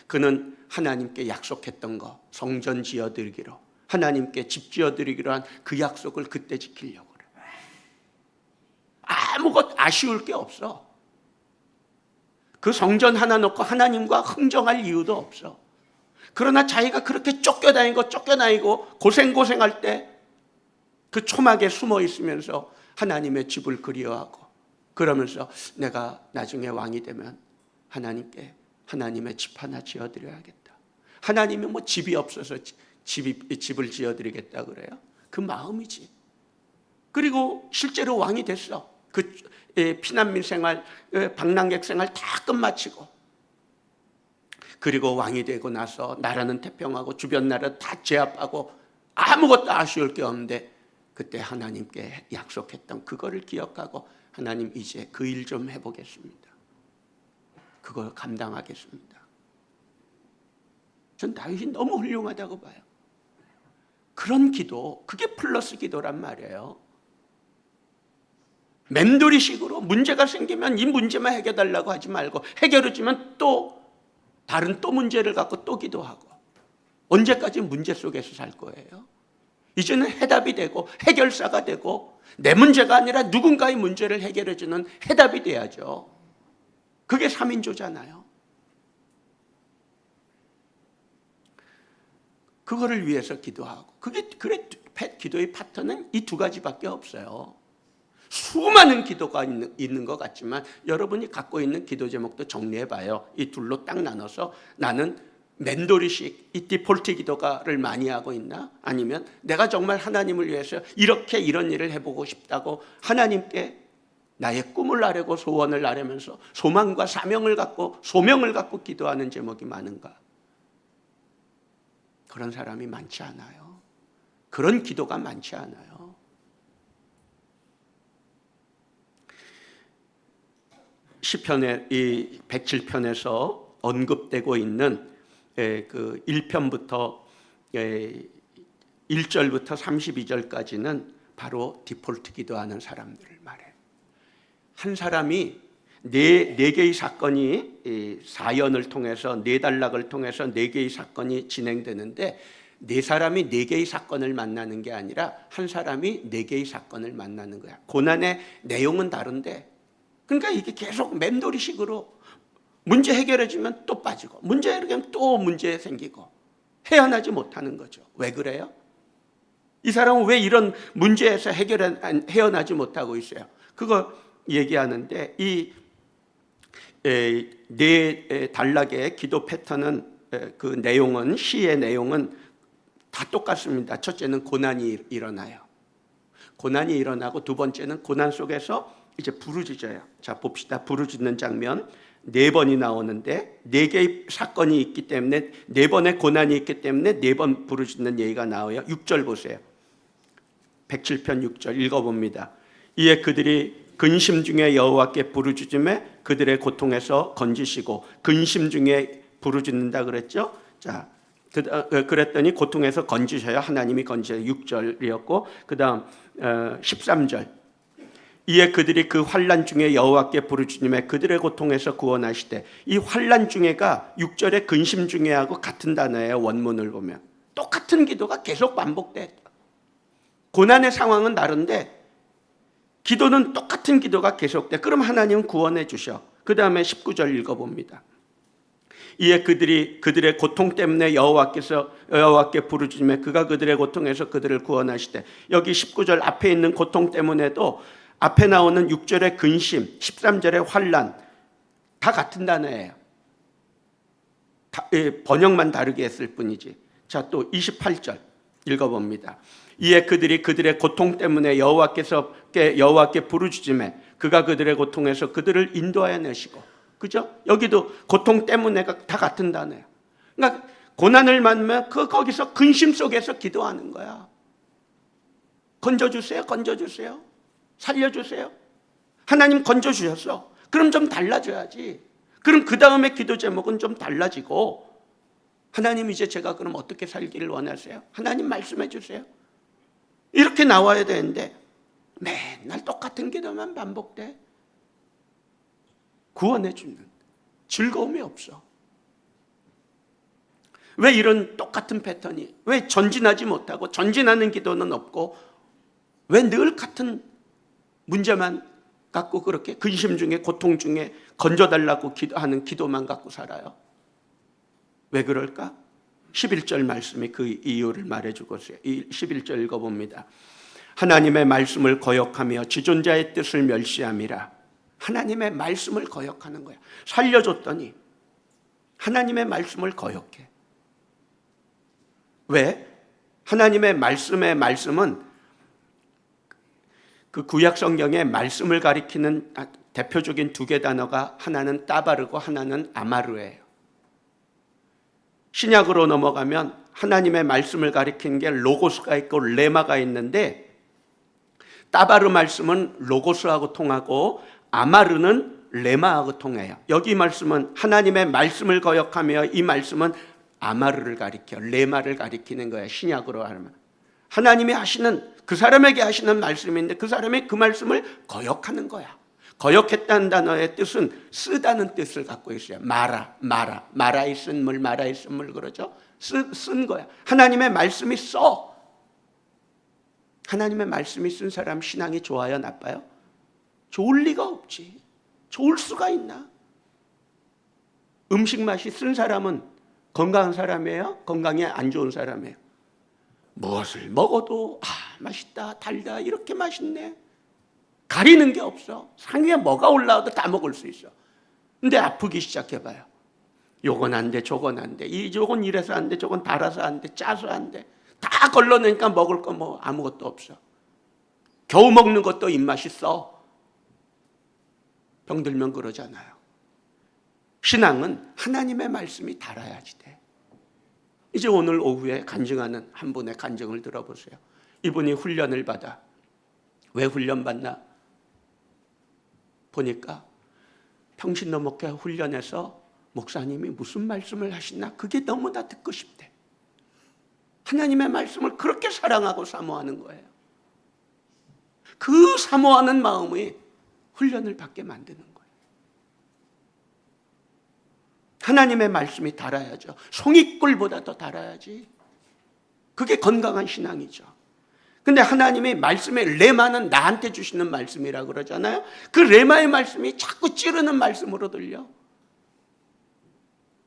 그는 하나님께 약속했던 거, 성전 지어드리기로, 하나님께 집 지어드리기로 한 그 약속을 그때 지키려고 그래. 아무것도 아쉬울 게 없어. 그 성전 하나 놓고 하나님과 흥정할 이유도 없어. 그러나 자기가 그렇게 쫓겨다니고 고생할 때 그 초막에 숨어 있으면서 하나님의 집을 그리워하고, 그러면서 내가 나중에 왕이 되면 하나님께 하나님의 집 하나 지어드려야겠다. 하나님이 뭐 집이 없어서 집을 지어드리겠다 그래요? 그 마음이지. 그리고 실제로 왕이 됐어. 그 피난민 생활, 방랑객 생활 다 끝마치고, 그리고 왕이 되고 나서 나라는 태평하고 주변 나라 다 제압하고 아무것도 아쉬울 게 없는데, 그때 하나님께 약속했던 그거를 기억하고, 하나님 이제 그 일 좀 해보겠습니다. 그걸 감당하겠습니다. 전 다윗이 너무 훌륭하다고 봐요. 그런 기도, 그게 플러스 기도란 말이에요. 맴돌이식으로 문제가 생기면 이 문제만 해결하려고 하지 말고, 해결해주면 또 다른 문제를 갖고 또 기도하고, 언제까지 문제 속에서 살 거예요? 이제는 해답이 되고 해결사가 되고, 내 문제가 아니라 누군가의 문제를 해결해주는 해답이 돼야죠. 그게 3인조잖아요. 그거를 위해서 기도하고, 그래 기도의 파트는 이 두 가지밖에 없어요. 수많은 기도가 있는 것 같지만 여러분이 갖고 있는 기도 제목도 정리해봐요. 이 둘로 딱 나눠서, 나는 멘도리식 이 디폴트 기도가를 많이 하고 있나? 아니면 내가 정말 하나님을 위해서 이런 일을 해보고 싶다고 하나님께 나의 꿈을 아뢰고 소원을 아뢰면서 소망과 소명을 갖고 기도하는 제목이 많은가? 그런 사람이 많지 않아요. 그런 기도가 많지 않아요. 시편의 이 107편에서 언급되고 있는 그 1편부터 1절부터 32절까지는 바로 디폴트 기도하는 사람들을 말해요. 한 사람이 네 개의 사건이, 사연을 통해서, 네 단락을 통해서 네 개의 사건이 진행되는데, 네 사람이 네 개의 사건을 만나는 게 아니라 한 사람이 네 개의 사건을 만나는 거야. 고난의 내용은 다른데, 그러니까 이게 계속 맴돌이식으로 문제 해결해주면 또 빠지고, 문제 해결하면 또 문제 생기고, 헤어나지 못하는 거죠. 왜 그래요? 이 사람은 왜 이런 문제에서 헤어나지 못하고 있어요? 그거 얘기하는데, 이 네 단락의 기도 패턴은, 그 내용은, 시의 내용은 다 똑같습니다. 첫째는 고난이 일어나요. 고난이 일어나고, 두 번째는 고난 속에서 이제 부르짖어요. 자, 봅시다. 부르짖는 장면 4번이 나오는데, 4개의 사건이 있기 때문에, 4번의 고난이 있기 때문에 4번 부르짖는 예의가 나와요. 6절 보세요. 107편 6절 읽어봅니다. 이에 그들이 근심 중에 여호와께 부르짖음에 그들의 고통에서 건지시고, 근심 중에 부르짖는다 그랬죠? 자, 그랬더니 고통에서 건지셔요. 하나님이 건지셔요. 6절이었고, 그 다음 13절. 이에 그들이 그 환난 중에 여호와께 부르짖음에 그들의 고통에서 구원하시되, 이 환난 중에가 6절의 근심 중에하고 같은 단어예요. 원문을 보면 똑같은 기도가 계속 반복돼. 고난의 상황은 다른데 기도는 똑같은 기도가 계속돼. 그럼 하나님은 구원해 주셔. 그 다음에 19절 읽어봅니다. 이에 그들이 그들의 고통 때문에 여호와께 부르짖음에 그가 그들의 고통에서 그들을 구원하시되, 여기 19절 앞에 있는 고통 때문에도 앞에 나오는 6절의 근심, 13절의 환난 다 같은 단어예요. 번역만 다르게 했을 뿐이지. 자, 또 28절 읽어봅니다. 이에 그들이 그들의 고통 때문에 여호와께 부르짖음에 그가 그들의 고통에서 그들을 인도하여 내시고. 그죠? 여기도 고통 때문에가 다 같은 단어예요. 그러니까 고난을 만나면 거기서 근심 속에서 기도하는 거야. 건져주세요, 건져주세요, 살려주세요. 하나님 건져주셨어. 그럼 좀 달라져야지. 그럼 그 다음에 기도 제목은 좀 달라지고, 하나님 이제 제가 그럼 어떻게 살기를 원하세요? 하나님 말씀해 주세요. 이렇게 나와야 되는데 맨날 똑같은 기도만 반복돼. 구원해 주는 즐거움이 없어. 왜 이런 똑같은 패턴이, 왜 전진하지 못하고, 전진하는 기도는 없고, 왜 늘 같은 문제만 갖고 그렇게 근심 중에, 고통 중에 건져달라고 기도하는 기도만 갖고 살아요? 왜 그럴까? 11절 말씀이 그 이유를 말해주고 있어요. 11절 읽어봅니다. 하나님의 말씀을 거역하며 지존자의 뜻을 멸시함이라. 하나님의 말씀을 거역하는 거야. 살려줬더니 하나님의 말씀을 거역해. 왜? 하나님의 말씀은 그 구약 성경의 말씀을 가리키는 대표적인 두 개 단어가 하나는 따바르고 하나는 아마르예요. 신약으로 넘어가면 하나님의 말씀을 가리키는 게 로고스가 있고 레마가 있는데, 따바르 말씀은 로고스하고 통하고 아마르는 레마하고 통해요. 여기 말씀은 하나님의 말씀을 거역하며, 이 말씀은 아마르를 가리켜 레마를 가리키는 거예요. 신약으로 하면 하나님이 하시는, 그 사람에게 하시는 말씀인데 그 사람이 그 말씀을 거역하는 거야. 거역했다는 단어의 뜻은 쓰다는 뜻을 갖고 있어요. 마라에 쓴 물 그러죠. 쓴 거야. 하나님의 말씀이 써. 하나님의 말씀이 쓴 사람 신앙이 좋아요, 나빠요? 좋을 리가 없지. 좋을 수가 있나? 음식 맛이 쓴 사람은 건강한 사람이에요? 건강에 안 좋은 사람이에요? 무엇을 먹어도 맛있다, 달다, 이렇게 맛있네. 가리는 게 없어. 상 위에 뭐가 올라와도 다 먹을 수 있어. 근데 아프기 시작해봐요. 요건 안 돼, 저건 안 돼. 요건 이래서 안 돼, 저건 달아서 안 돼, 짜서 안 돼. 다 걸러내니까 먹을 거 뭐 아무것도 없어. 겨우 먹는 것도 입맛이 써. 병들면 그러잖아요. 신앙은 하나님의 말씀이 달아야지 돼. 이제 오늘 오후에 간증하는 한 분의 간증을 들어보세요. 이분이 훈련을 받아. 왜 훈련받나? 보니까 평신도 목회 훈련에서 목사님이 무슨 말씀을 하시나 그게 너무나 듣고 싶대. 하나님의 말씀을 그렇게 사랑하고 사모하는 거예요. 그 사모하는 마음이 훈련을 받게 만드는 거예요. 하나님의 말씀이 달아야죠. 송이꿀보다 더 달아야지. 그게 건강한 신앙이죠. 근데 하나님의 말씀의 레마는 나한테 주시는 말씀이라고 그러잖아요. 그 레마의 말씀이 자꾸 찌르는 말씀으로 들려.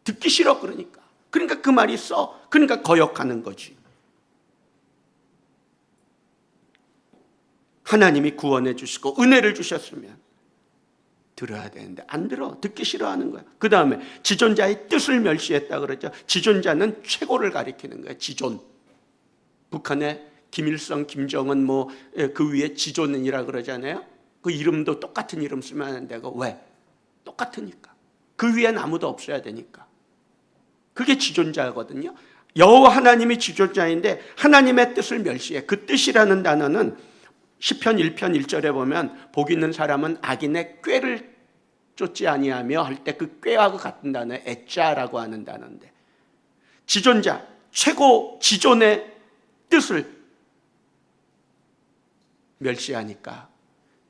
듣기 싫어. 그러니까 그 말이 써. 그러니까 거역하는 거지. 하나님이 구원해 주시고 은혜를 주셨으면 들어야 되는데 안 들어. 듣기 싫어하는 거야. 그 다음에 지존자의 뜻을 멸시했다 그러죠. 지존자는 최고를 가리키는 거야. 지존. 북한의 김일성, 김정은 그 위에 지존이라 그러잖아요. 그 이름도 똑같은 이름 쓰면 안 되고. 왜? 똑같으니까. 그 위엔 아무도 없어야 되니까. 그게 지존자거든요. 여호와 하나님이 지존자인데 하나님의 뜻을 멸시해. 그 뜻이라는 단어는 시편 1편 1절에 보면 복 있는 사람은 악인의 꾀를 쫓지 아니하며 할 때 그 꾀와 같은 단어 애자라고 하는 단어인데, 지존자, 최고 지존의 뜻을 멸시하니까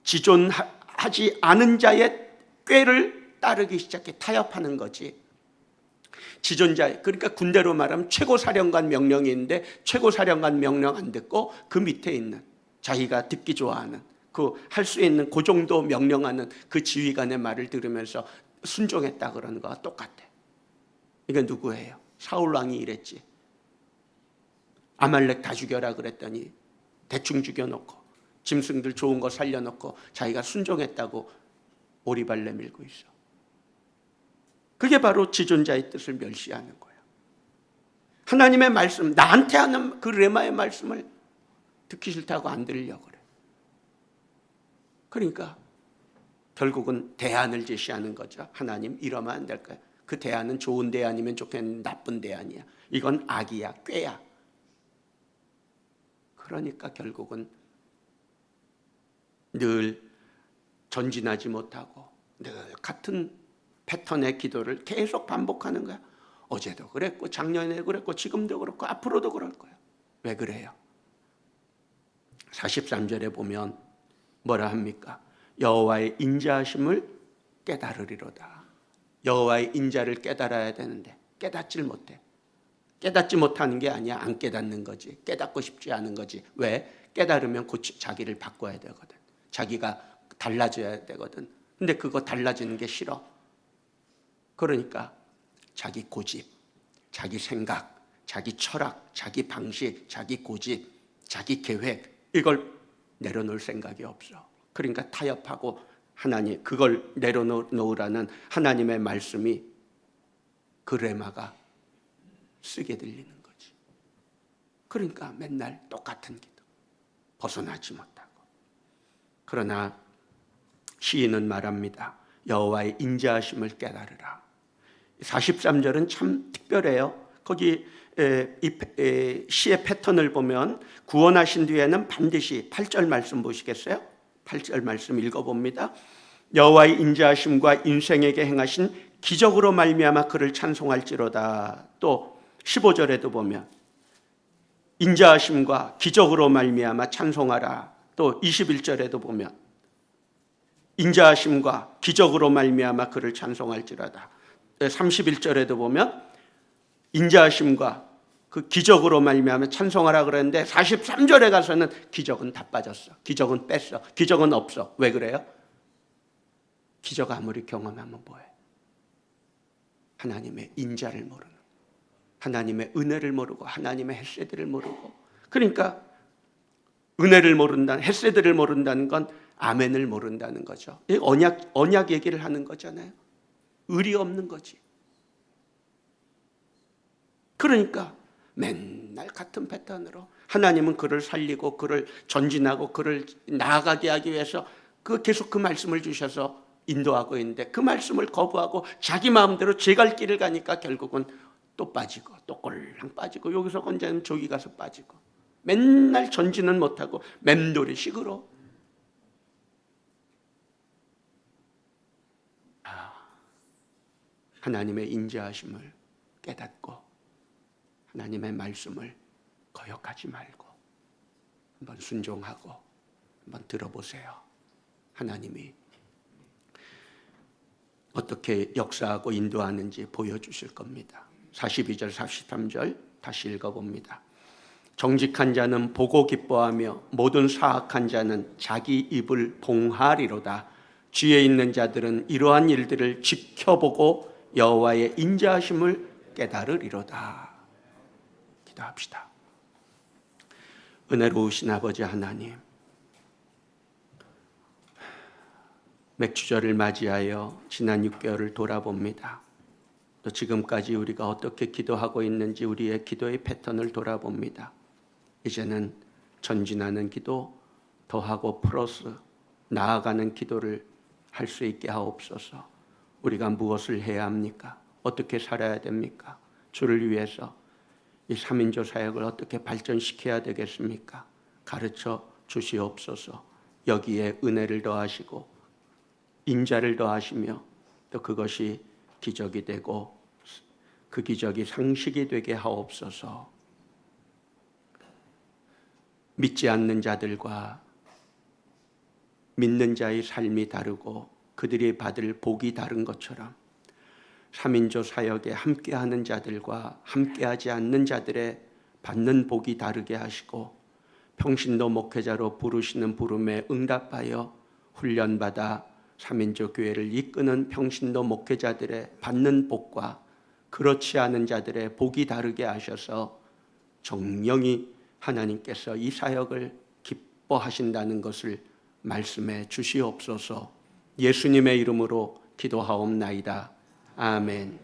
지존하지 않은 자의 꾀를 따르기 시작해. 타협하는 거지. 지존자, 그러니까 군대로 말하면 최고사령관 명령이 있는데 최고사령관 명령 안 듣고 그 밑에 있는 자기가 듣기 좋아하는 할 수 있는 그 정도 명령하는 그 지휘관의 말을 들으면서 순종했다 그러는 거와 똑같아. 이게 누구예요? 사울 왕이 이랬지. 아말렉 다 죽여라 그랬더니 대충 죽여놓고 짐승들 좋은 거 살려놓고 자기가 순종했다고 오리발 내밀고 있어. 그게 바로 지존자의 뜻을 멸시하는 거예요. 하나님의 말씀, 나한테 하는 그 레마의 말씀을 듣기 싫다고 안 들으려고 그래. 그러니까 결국은 대안을 제시하는 거죠. 하나님, 이러면 안 될까요? 그 대안은 좋은 대안이면 좋겠는데 나쁜 대안이야. 이건 악이야, 꾀야. 그러니까 결국은 늘 전진하지 못하고 늘 같은 패턴의 기도를 계속 반복하는 거야. 어제도 그랬고 작년에도 그랬고 지금도 그렇고 앞으로도 그럴 거야. 왜 그래요? 43절에 보면 뭐라 합니까? 여호와의 인자하심을 깨달으리로다. 여호와의 인자를 깨달아야 되는데 깨닫질 못해. 깨닫지 못하는 게 아니야. 안 깨닫는 거지. 깨닫고 싶지 않은 거지. 왜? 깨달으면 자기를 바꿔야 되거든. 자기가 달라져야 되거든. 근데 그거 달라지는 게 싫어. 그러니까 자기 고집, 자기 생각, 자기 철학, 자기 방식, 자기 고집, 자기 계획 이걸 내려놓을 생각이 없어. 그러니까 타협하고 하나님 그걸 내려놓으라는 하나님의 말씀이 그 레마가 쓰게 들리는 거지. 그러니까 맨날 똑같은 기도, 벗어나지 못하고. 그러나 시인은 말합니다. 여호와의 인자하심을 깨달으라. 43절은 참 특별해요. 거기 이 시의 패턴을 보면 구원하신 뒤에는 반드시 8절 말씀 보시겠어요? 8절 말씀 읽어봅니다. 여호와의 인자하심과 인생에게 행하신 기적으로 말미암아 그를 찬송할지로다. 또 15절에도 보면 인자하심과 기적으로 말미암아 찬송하라. 또 21절에도 보면 인자하심과 기적으로 말미암아 그를 찬송할지로다. 31절에도 보면 인자하심과 그 기적으로 말미암아 찬송하라 그랬는데 43절에 가서는 기적은 다 빠졌어. 기적은 뺐어. 기적은 없어. 왜 그래요? 기적 아무리 경험하면 뭐해? 하나님의 인자를 모르는, 하나님의 은혜를 모르고 하나님의 헤세드를 모르고. 그러니까 은혜를 모른다는, 헤세드를 모른다는 건 아멘을 모른다는 거죠. 언약 얘기를 하는 거잖아요. 의리 없는 거지. 그러니까 맨날 같은 패턴으로 하나님은 그를 살리고 그를 전진하고 그를 나아가게 하기 위해서 계속 그 말씀을 주셔서 인도하고 있는데 그 말씀을 거부하고 자기 마음대로 제 갈 길을 가니까 결국은 또 빠지고 또 꼴랑 빠지고 여기서 언제는 저기 가서 빠지고 맨날 전진은 못하고 맴돌이식으로. 하나님의 인자하심을 깨닫고 하나님의 말씀을 거역하지 말고 한번 순종하고 한번 들어보세요. 하나님이 어떻게 역사하고 인도하는지 보여주실 겁니다. 42절 43절 다시 읽어봅니다. 정직한 자는 보고 기뻐하며 모든 사악한 자는 자기 입을 봉하리로다. 지혜 있는 자들은 이러한 일들을 지켜보고 여호와의 인자하심을 깨달으리로다. 기도합시다. 은혜로우신 아버지 하나님, 맥주절을 맞이하여 지난 6개월을 돌아봅니다. 또 지금까지 우리가 어떻게 기도하고 있는지 우리의 기도의 패턴을 돌아봅니다. 이제는 전진하는 기도, 더하고 플러스 나아가는 기도를 할 수 있게 하옵소서. 우리가 무엇을 해야 합니까? 어떻게 살아야 됩니까? 주를 위해서 이 3인조 사역을 어떻게 발전시켜야 되겠습니까? 가르쳐 주시옵소서. 여기에 은혜를 더하시고 인자를 더하시며 또 그것이 기적이 되고 그 기적이 상식이 되게 하옵소서. 믿지 않는 자들과 믿는 자의 삶이 다르고 그들이 받을 복이 다른 것처럼 3인조 사역에 함께하는 자들과 함께하지 않는 자들의 받는 복이 다르게 하시고 평신도 목회자로 부르시는 부름에 응답하여 훈련받아 3인조 교회를 이끄는 평신도 목회자들의 받는 복과 그렇지 않은 자들의 복이 다르게 하셔서 정령이 하나님께서 이 사역을 기뻐하신다는 것을 말씀해 주시옵소서. 예수님의 이름으로 기도하옵나이다. 아멘.